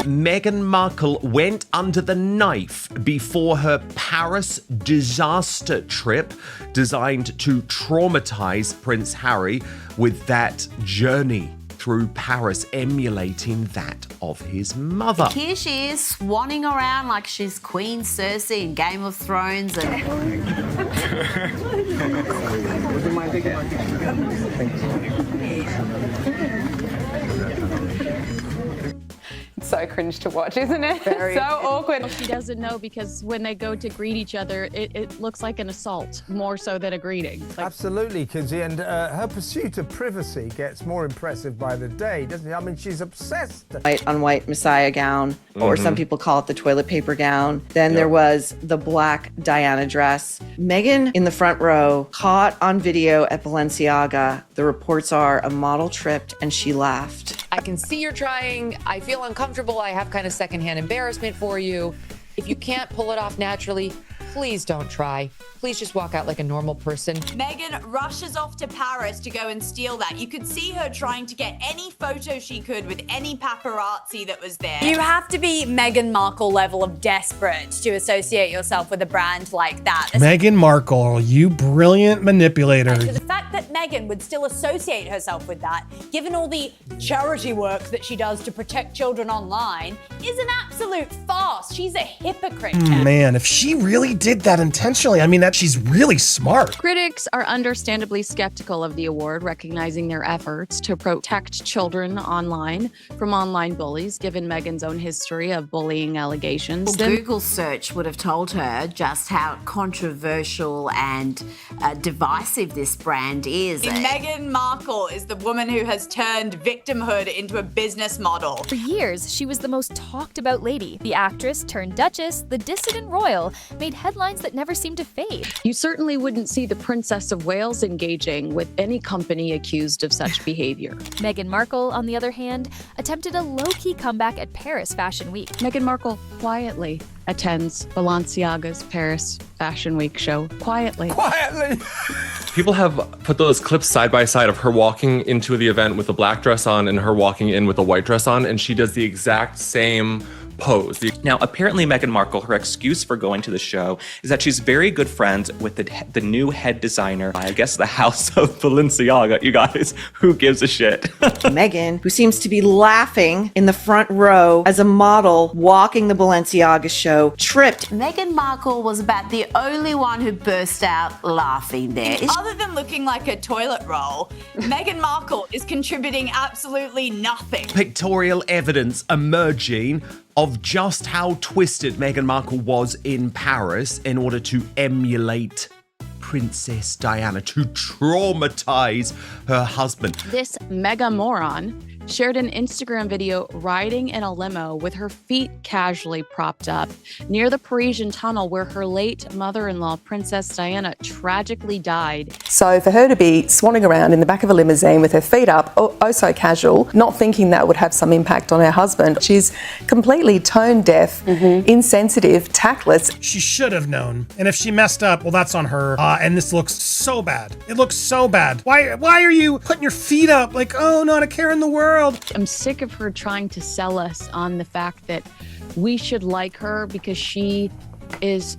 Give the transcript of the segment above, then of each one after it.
Meghan Markle went under the knife before her Paris disaster trip designed to traumatize Prince Harry with that journey through Paris, emulating that of his mother. Here she is, swanning around like she's Queen Cersei in Game of Thrones. It's so cringe to watch, isn't it? Very. So awkward. She doesn't know because when they go to greet each other, it looks like an assault more so than a greeting. Absolutely, Kinsey, and her pursuit of privacy gets more impressive by the day, doesn't it? I mean, she's obsessed. White on white Messiah gown, or some people call it the toilet paper gown. Then there was the black Diana dress. Meghan in the front row, caught on video at Balenciaga. The reports are a model tripped and she laughed. I can see you're trying. I feel uncomfortable. I have kind of secondhand embarrassment for you. If you can't pull it off naturally, please don't try. Please just walk out like a normal person. Meghan rushes off to Paris to go and steal that. You could see her trying to get any photo she could with any paparazzi that was there. You have to be Meghan Markle level of desperate to associate yourself with a brand like that. Meghan Markle, you brilliant manipulator. The fact that Meghan would still associate herself with that, given all the charity work that she does to protect children online, is an absolute farce. She's a hypocrite. Man, if she really did that intentionally, I mean, that she's really smart. Critics are understandably skeptical of the award, recognizing their efforts to protect children online from online bullies, given Meghan's own history of bullying allegations. Well, Google search would have told her just how controversial and divisive this brand is. Meghan Markle is the woman who has turned victimhood into a business model. For years, she was the most talked about lady. The actress turned duchess, the dissident royal, made headlines that never seemed to fade. You certainly wouldn't see the Princess of Wales engaging with any company accused of such behavior. Meghan Markle, on the other hand, attempted a low-key comeback at Paris Fashion Week. Meghan Markle quietly attends Balenciaga's Paris Fashion Week show. Quietly. People have put those clips side by side of her walking into the event with a black dress on and her walking in with a white dress on, and she does the exact same pose. Now, apparently Meghan Markle, her excuse for going to the show is that she's very good friends with the new head designer, I guess the house of Balenciaga. You guys, who gives a shit? Meghan, who seems to be laughing in the front row as a model walking the Balenciaga show, tripped. Meghan Markle was about the only one who burst out laughing there. Other than looking like a toilet roll, Meghan Markle is contributing absolutely nothing. Pictorial evidence emerging of just how twisted Meghan Markle was in Paris in order to emulate Princess Diana, to traumatize her husband. This mega moron shared an Instagram video riding in a limo with her feet casually propped up near the Parisian tunnel where her late mother-in-law, Princess Diana, tragically died. So for her to be swanning around in the back of a limousine with her feet up, oh so casual, not thinking that would have some impact on her husband. She's completely tone deaf, insensitive, tactless. She should have known. And if she messed up, well, that's on her. And this looks so bad. It looks so bad. Why are you putting your feet up like, oh, not a care in the world? I'm sick of her trying to sell us on the fact that we should like her because she is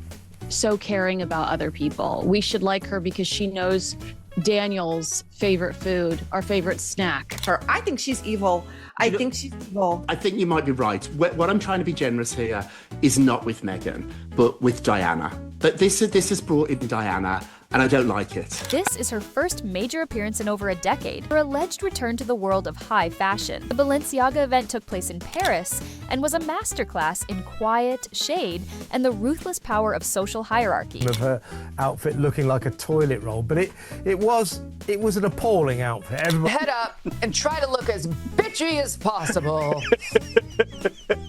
so caring about other people. We should like her because she knows Daniel's favorite food, our favorite snack. I think she's evil. I think she's evil. I think you might be right. What I'm trying to be generous here is not with Meghan, but with Diana. But this has brought in Diana, and I don't like it. This is her first major appearance in over a decade, her alleged return to the world of high fashion. The Balenciaga event took place in Paris and was a masterclass in quiet, shade, and the ruthless power of social hierarchy. Of her outfit looking like a toilet roll, but it was an appalling outfit. Everybody... Head up and try to look as bitchy as possible.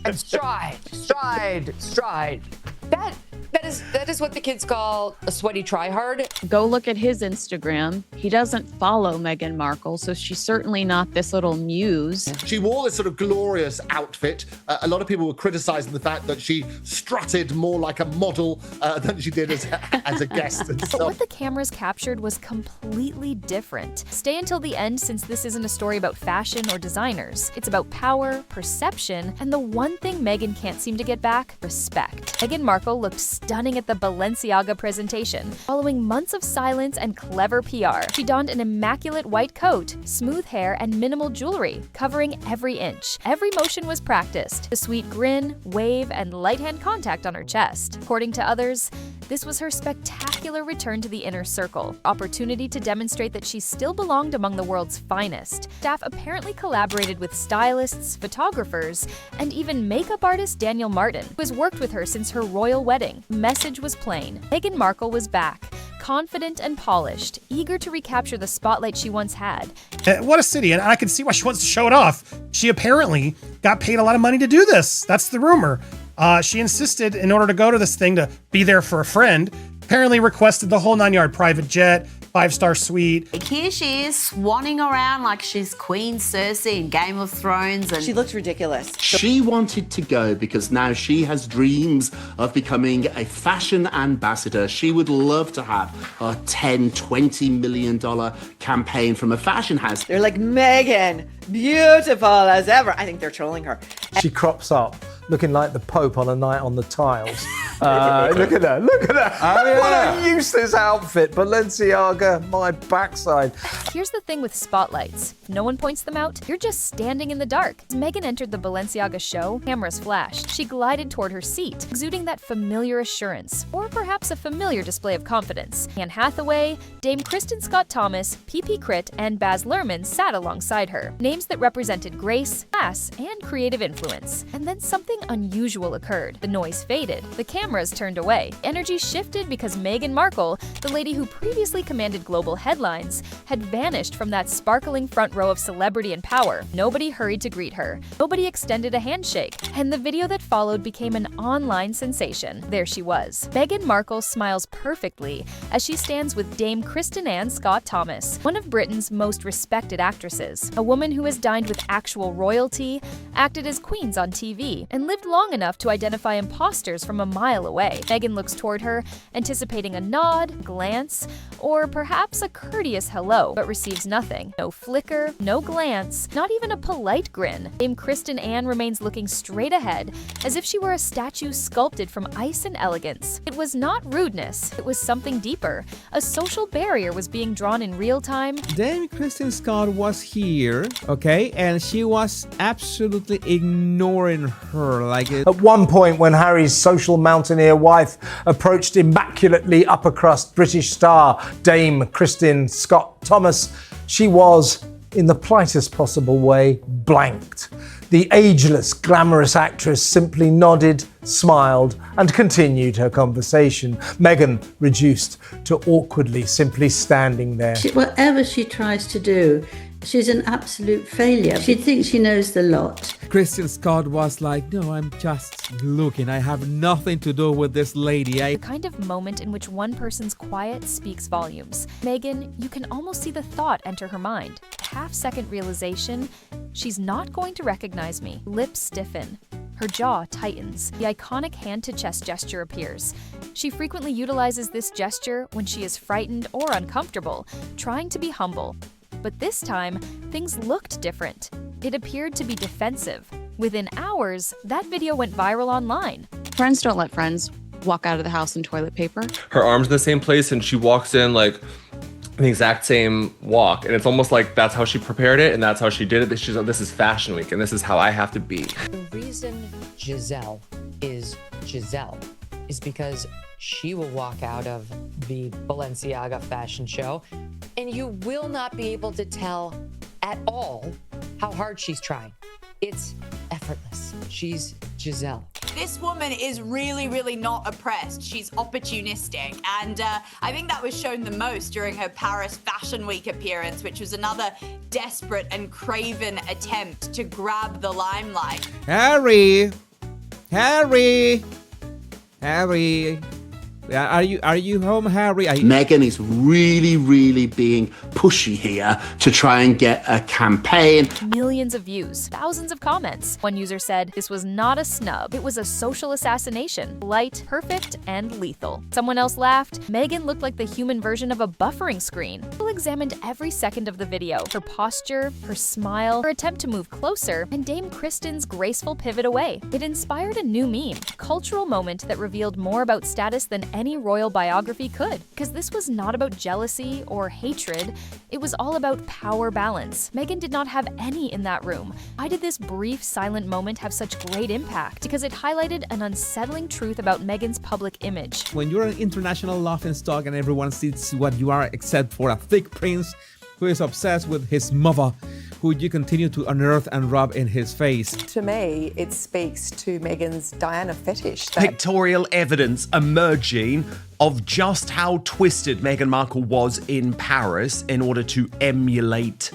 And stride. That That is what the kids call a sweaty tryhard. Go look at his Instagram. He doesn't follow Meghan Markle, so she's certainly not this little muse. She wore this sort of glorious outfit. A lot of people were criticizing the fact that she strutted more like a model than she did as a guest. And But what the cameras captured was completely different. Stay until the end, since this isn't a story about fashion or designers. It's about power, perception, and the one thing Meghan can't seem to get back: respect. Meghan Markle looked stunning at the Balenciaga presentation. Following months of silence and clever PR, she donned an immaculate white coat, smooth hair, and minimal jewelry, covering every inch. Every motion was practiced. The sweet grin, wave, and light hand contact on her chest. According to others, this was her spectacular return to the inner circle, opportunity to demonstrate that she still belonged among the world's finest. Staff apparently collaborated with stylists, photographers, and even makeup artist Daniel Martin, who has worked with her since her royal wedding. Message was plain. Meghan Markle was back, confident and polished, eager to recapture the spotlight she once had. What a city, and I can see why she wants to show it off. She apparently got paid a lot of money to do this. That's the rumor. She insisted, in order to go to this thing, to be there for a friend, apparently requested the whole 9-yard private jet, 5-star suite. Here she is swanning around like she's Queen Cersei in Game of Thrones. And she looks ridiculous. She wanted to go because now she has dreams of becoming a fashion ambassador. She would love to have a $10, $20 million campaign from a fashion house. They're like, Meghan, beautiful as ever. I think they're trolling her. She crops up looking like the Pope on a night on the tiles. Look at her. Look at her. Oh, yeah. What a useless outfit. Balenciaga, my backside. Here's the thing with spotlights. If no one points them out, you're just standing in the dark. As Meghan entered the Balenciaga show, cameras flashed. She glided toward her seat, exuding that familiar assurance, or perhaps a familiar display of confidence. Anne Hathaway, Dame Kristen Scott Thomas, P.P. Crit, and Baz Luhrmann sat alongside her. Names that represented grace, class, and creative influence. And then something unusual occurred. The noise faded. The cameras turned away. Energy shifted because Meghan Markle, the lady who previously commanded global headlines, had vanished from that sparkling front row of celebrity and power. Nobody hurried to greet her. Nobody extended a handshake. And the video that followed became an online sensation. There she was. Meghan Markle smiles perfectly as she stands with Dame Kristen Ann Scott Thomas, one of Britain's most respected actresses. A woman who has dined with actual royalty, acted as queens on TV, and lived long enough to identify imposters from a mile away. Meghan looks toward her, anticipating a nod, glance, or perhaps a courteous hello, but receives nothing. No flicker, no glance, not even a polite grin. Dame Kristen Ann remains looking straight ahead, as if she were a statue sculpted from ice and elegance. It was not rudeness, it was something deeper. A social barrier was being drawn in real time. Dame Kristen Scott was here, okay, and she was absolutely ignoring her. At one point, when Harry's social mountaineer wife approached immaculately upper crust British star Dame Kristen Scott Thomas, she was, in the politest possible way, blanked. The ageless, glamorous actress simply nodded, smiled, and continued her conversation. Meghan reduced to awkwardly simply standing there. Whatever she tries to do, she's an absolute failure. She thinks she knows the lot. Kristen Scott was like, no, I'm just looking. I have nothing to do with this lady. The kind of moment in which one person's quiet speaks volumes. Meghan, you can almost see the thought enter her mind. A half-second realization, she's not going to recognize me. Lips stiffen. Her jaw tightens. The iconic hand-to-chest gesture appears. She frequently utilizes this gesture when she is frightened or uncomfortable, trying to be humble. But this time, things looked different. It appeared to be defensive. Within hours, that video went viral online. Friends don't let friends walk out of the house in toilet paper. Her arm's in the same place and she walks in like the exact same walk. And it's almost like that's how she prepared it and that's how she did it. She's like, this is fashion week and this is how I have to be. The reason Giselle is Giselle is because she will walk out of the Balenciaga fashion show and you will not be able to tell at all how hard she's trying. It's effortless. She's Giselle. This woman is really, really not oppressed. She's opportunistic. And I think that was shown the most during her Paris Fashion Week appearance, which was another desperate and craven attempt to grab the limelight. Harry, Are you home, Harry? Meghan is really being pushy here to try and get a campaign. Millions of views, thousands of comments. One user said this was not a snub, it was a social assassination. Light, perfect, and lethal. Someone else laughed. Meghan looked like the human version of a buffering screen. People examined every second of the video. Her posture, her smile, her attempt to move closer, and Dame Kristen's graceful pivot away. It inspired a new meme, a cultural moment that revealed more about status than any royal biography could. Because this was not about jealousy or hatred, it was all about power balance. Meghan did not have any in that room. Why did this brief silent moment have such great impact? Because it highlighted an unsettling truth about Meghan's public image. When you're an international laughingstock and everyone sees what you are except for a thick prince who is obsessed with his mother, who you continue to unearth and rub in his face. To me, it speaks to Meghan's Diana fetish. Pictorial evidence emerging of just how twisted Meghan Markle was in Paris in order to emulate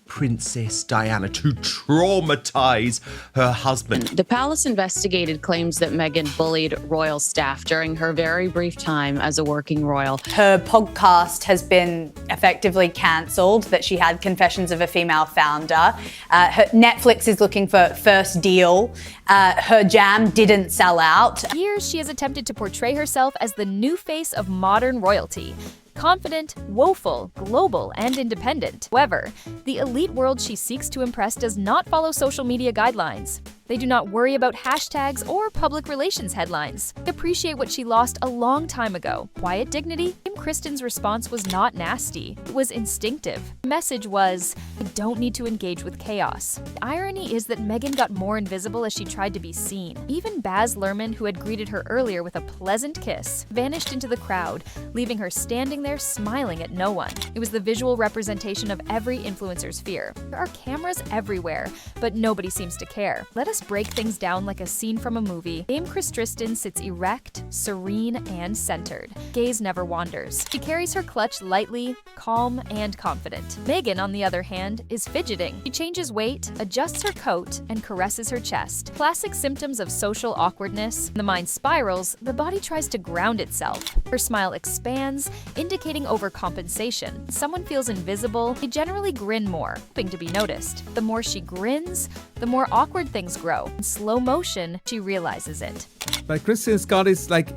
Princess Diana, to traumatize her husband. The palace investigated claims that Meghan bullied royal staff during her very brief time as a working royal. Her podcast has been effectively cancelled, that she had Confessions of a Female Founder. Netflix is looking for first deal. Her jam didn't sell out. For years, she has attempted to portray herself as the new face of modern royalty. Confident, woeful, global, and independent. However, the elite world she seeks to impress does not follow social media guidelines. They do not worry about hashtags or public relations headlines. They appreciate what she lost a long time ago. Quiet dignity. Dame Kristen's response was not nasty. It was instinctive. The message was, I don't need to engage with chaos. The irony is that Meghan got more invisible as she tried to be seen. Even Baz Luhrmann, who had greeted her earlier with a pleasant kiss, vanished into the crowd, leaving her standing there smiling at no one. It was the visual representation of every influencer's fear. There are cameras everywhere, but nobody seems to care. Let us break things down like a scene from a movie. Dame Tristan sits erect, serene, and centered. Gaze never wanders. She carries her clutch lightly, calm, and confident. Meghan, on the other hand, is fidgeting. She changes weight, adjusts her coat, and caresses her chest. Classic symptoms of social awkwardness. When the mind spirals, the body tries to ground itself. Her smile expands, indicating overcompensation. When someone feels invisible, they generally grin more, hoping to be noticed. The more she grins, the more awkward things grow. In slow motion, she realizes it. But Kristen Scott is like,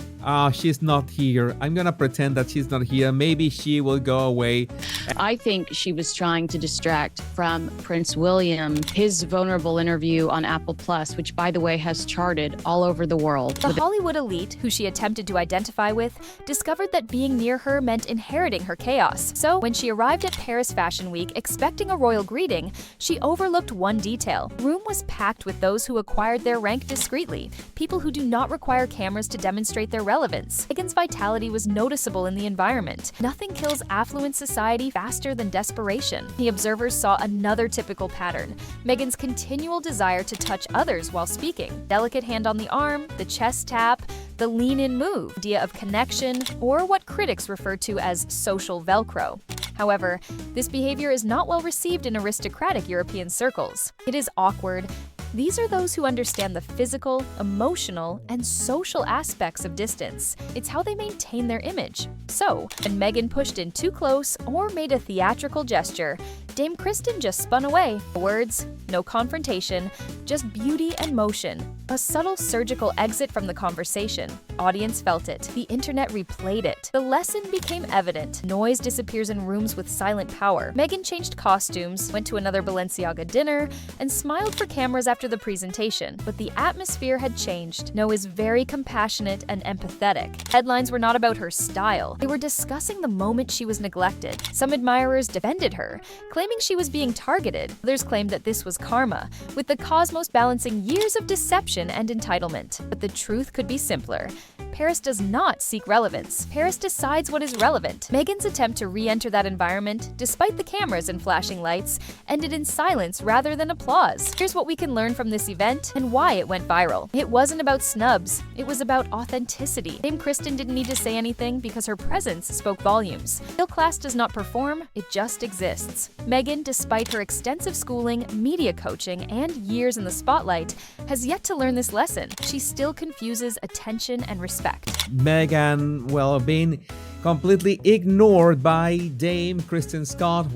she's not here. I'm gonna pretend that she's not here. Maybe she will go away. I think she was trying to distract from Prince William, his vulnerable interview on Apple Plus, which, by the way, has charted all over the world. The Hollywood elite, who she attempted to identify with, discovered that being near her meant inheriting her chaos. So, when she arrived at Paris Fashion Week expecting a royal greeting, she overlooked one detail. The room was packed with those who acquired their rank discreetly, people who do not require cameras to demonstrate their relevance. Meghan's vitality was noticeable in the environment. Nothing kills affluent society faster than desperation. The observers saw another typical pattern: Meghan's continual desire to touch others while speaking. Delicate hand on the arm, the chest tap, the lean-in move, idea of connection, or what critics refer to as social Velcro. However, this behavior is not well received in aristocratic European circles. It is awkward. These are those who understand the physical, emotional, and social aspects of distance. It's how they maintain their image. So, when Meghan pushed in too close or made a theatrical gesture, Dame Kristen just spun away. No words, no confrontation, just beauty and motion. A subtle surgical exit from the conversation. Audience felt it. The internet replayed it. The lesson became evident. Noise disappears in rooms with silent power. Meghan changed costumes, went to another Balenciaga dinner, and smiled for cameras after the presentation. But the atmosphere had changed. No is very compassionate and empathetic. Headlines were not about her style. They were discussing the moment she was neglected. Some admirers defended her, claiming she was being targeted. Others claimed that this was karma, with the cosmos balancing years of deception and entitlement. But the truth could be simpler. Paris does not seek relevance. Paris decides what is relevant. Meghan's attempt to re-enter that environment, despite the cameras and flashing lights, ended in silence rather than applause. Here's what we can learn from this event and why it went viral. It wasn't about snubs. It was about authenticity. Dame Kristen didn't need to say anything because her presence spoke volumes. Middle class does not perform, it just exists. Meghan, despite her extensive schooling, media coaching, and years in the spotlight, has yet to learn this lesson. She still confuses attention and respect respect. Meghan, well, being completely ignored by Dame Kristen Scott.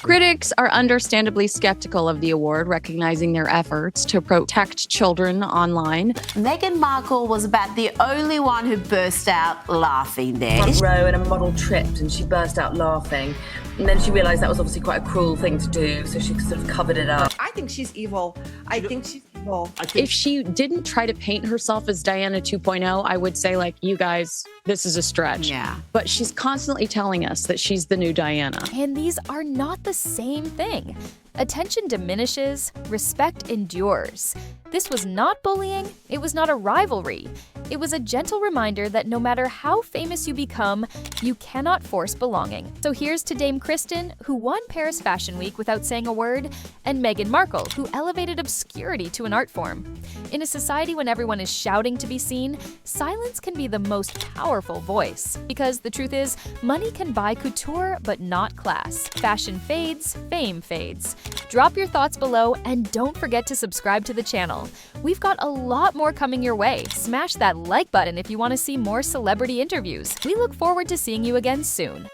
Critics are understandably skeptical of the award, recognizing their efforts to protect children online. Meghan Markle was about the only one who burst out laughing there. Front row and a model tripped and she burst out laughing. And then she realised that was obviously quite a cruel thing to do, so she sort of covered it up. I think she's evil. I think she's evil. If she didn't try to paint herself as Diana 2.0, I would say, like, you guys, this is a stretch. Yeah. But she's constantly telling us that she's the new Diana. And these are not the same thing. Attention diminishes, respect endures. This was not bullying, it was not a rivalry. It was a gentle reminder that no matter how famous you become, you cannot force belonging. So here's to Dame Kristen, who won Paris Fashion Week without saying a word, and Meghan Markle, who elevated obscurity to an art form. In a society when everyone is shouting to be seen, silence can be the most powerful voice. Because the truth is, money can buy couture, but not class. Fashion fades, fame fades. Drop your thoughts below and don't forget to subscribe to the channel. We've got a lot more coming your way. Smash that like button if you want to see more celebrity interviews. We look forward to seeing you again soon.